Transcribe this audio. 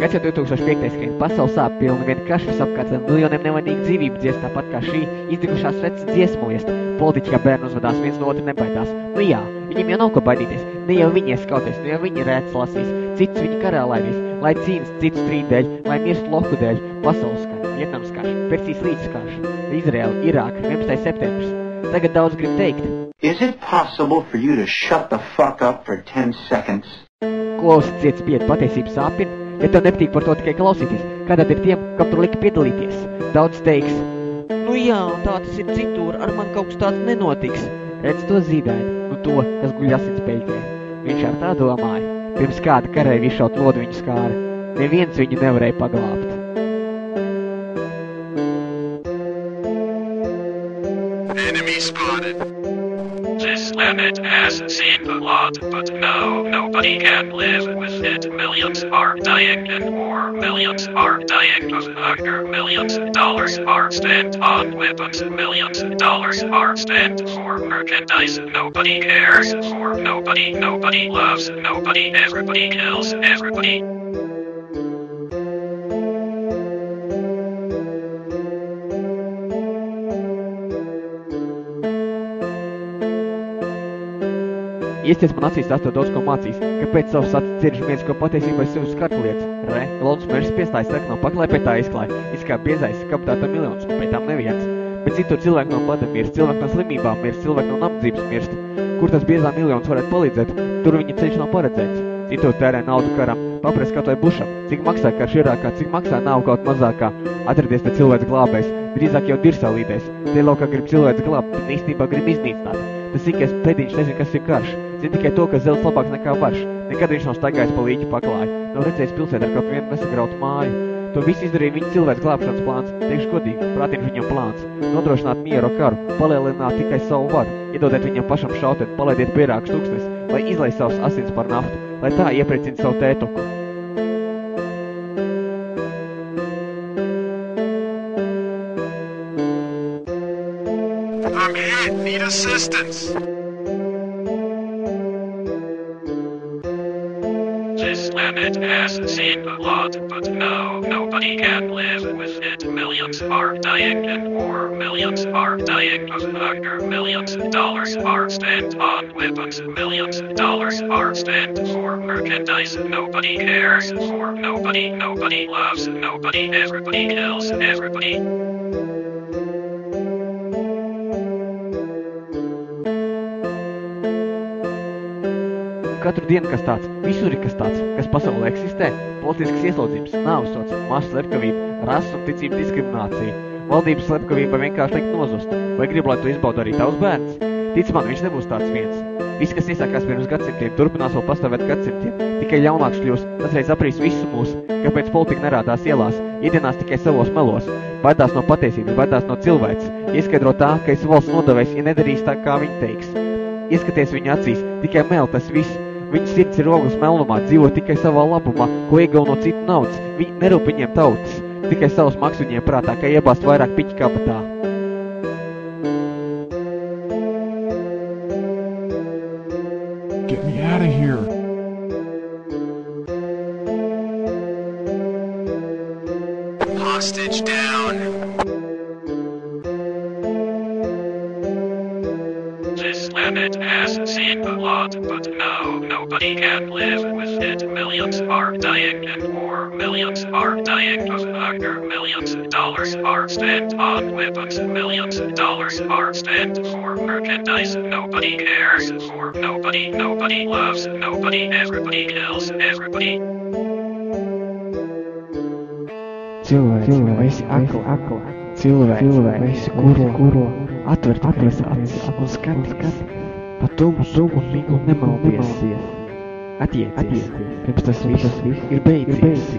Gads jau 2005. Skrien pasaules sāp pilna vien kašas apkārt, miljoniem nevainīgu dzīvību dziest, tāpat kā šī izdigušās vecs dziesmojas. Politiķi kā bērni uzvedās, viens no otru nebaidās. Nu jā, viņiem jau nav ko baidīties, ne jau viņi ieskauties, ne jau viņi rētas lasīs, citus viņi karā laidīs, lai cīnas citu strīd dēļ, lai mirst loku dēļ, pasaules karš, Vietnams karš, Persijas līča karš, Izraela, Irāka, 11. septembris. Tagad daudz grib teikt. Is it possible for you to shut the fuck up for 10 seconds? Klausi ciets biedi patiesību sāpina, ja tev nepatīk par to tikai klausīties, kādā ir tiem, kam tur lika piedalīties. Daudz teiks, nu jā, tā tas ir citur, ar man kaut kas tāds nenotiks. Redz to zīdaini, nu to, kas guļ asinspeļķē. Viņš ar tā domāja, pirms kāda kareivi izšaut lodu viņu skāra. Neviens viņu nevarēja paglābt. Enemy spotted. This planet has seen a lot, but now nobody can live with it. Millions are dying in war. Millions are dying of hunger. Millions of dollars are spent on weapons. Millions of dollars are spent for merchandise. Nobody cares for nobody. Nobody loves nobody. Everybody kills everybody. Iesties man acīs tās to daudz ko mācīs, kāpēc savus acis cirž viens, ko patiesībā ir sev skartu lietas. Re, Lons Mērs piestājas tek no paklē, pēc tā izklāja. Izkā biezais, kabatāta miljonus, un pēc tām neviens. Bet citur cilvēki no bada mirst, cilvēki no slimībām mirst, cilvēki no nabadzības mirst. Kur tas biezā miljonus varētu palīdzēt, tur viņa ceļš nav paredzēts. Citur tērē naudu karam, papres kaut vai bušam. Cik maksā karš Irākā, cik maksā nav kaut mazākā. Atradies te cilvēks glābējs, drīzāk jau dirsā līdēs. Te laukā grib cilvēks glābt, bet īstenībā grib iznīcināt. Tas ikais pēdiņš nezin, kas ir karš. Zin tikai to, ka zelts labāks nekā varš. Nekad viņš nav staigājis pa līķi paklāju. Nav redzējis pilsēt ar kaut vienu nesagrautu māju. To visu izdarīja viņa cilvēks glābšanas plāns. Teikšu godīgi, prātīgs viņam plāns. Nodrošināt mieru karu, palielināt tikai savu varu. Iedodiet viņam pašam šautēt, palaidiet pierāks tūkstnes, lai izlai savus asins par naftu, lai tā iepriecina savu tētuku. I'm hit. Need assistance. This planet has seen a lot, but now nobody can live with it. Millions are dying in war. Millions are dying of hunger. Millions of dollars are spent on weapons. Millions of dollars are spent for merchandise. Nobody cares for nobody. Nobody loves nobody. Everybody kills everybody. Katru dienu kas tāds, visur ir kas tāds, kas pasaulē eksistē, politiskas ieslodzības, nāvesots, masu slepkavība, rases un ticības diskriminācija, valdības slepkavība vienkārši likt nozust, vai grib, lai to izbauda arī tavs bērns? Tic man, viņš nebūs tāds viens. Viss, kas iesākās pirms gadsimtiem, turpinās vēl pastāvēt gadsimtiem, tikai ļaunāks kļūs, tas reiz aprīs visu mūsu, kāpēc politika nerādās ielās, iedienās tikai savos melos, baidās no patiesības, baidās no cilvēces, ieskaidro tā, ka esi valsts nodevējs, ja nedarīs tā, kā viņi teiks. Ieskaties viņa acīs, tikai mel tas viss. Viņa sirds ir ogles melnumā, dzīvo tikai savā labumā, ko ieguva no citu naudas. Viņi nerūp viņiem tautas, tikai savus maks viņiem prātā, kā iebāzt vairāk piķi kabatā. Get me out of here. Hostage down. This planet has seen a lot, but now nobody can live with it. Millions are dying in war. Millions are dying of hunger. Millions of dollars are spent on weapons. Millions of dollars are spent for merchandise. Nobody cares for nobody. Nobody loves nobody. Everybody kills everybody. Cilvēks, vai esi akla? Cilvēks, vai esi kurla? Atver acis un skaties. Pa tumu miglu nemaldies. Attiecies, pirms tas viss ir beidzies.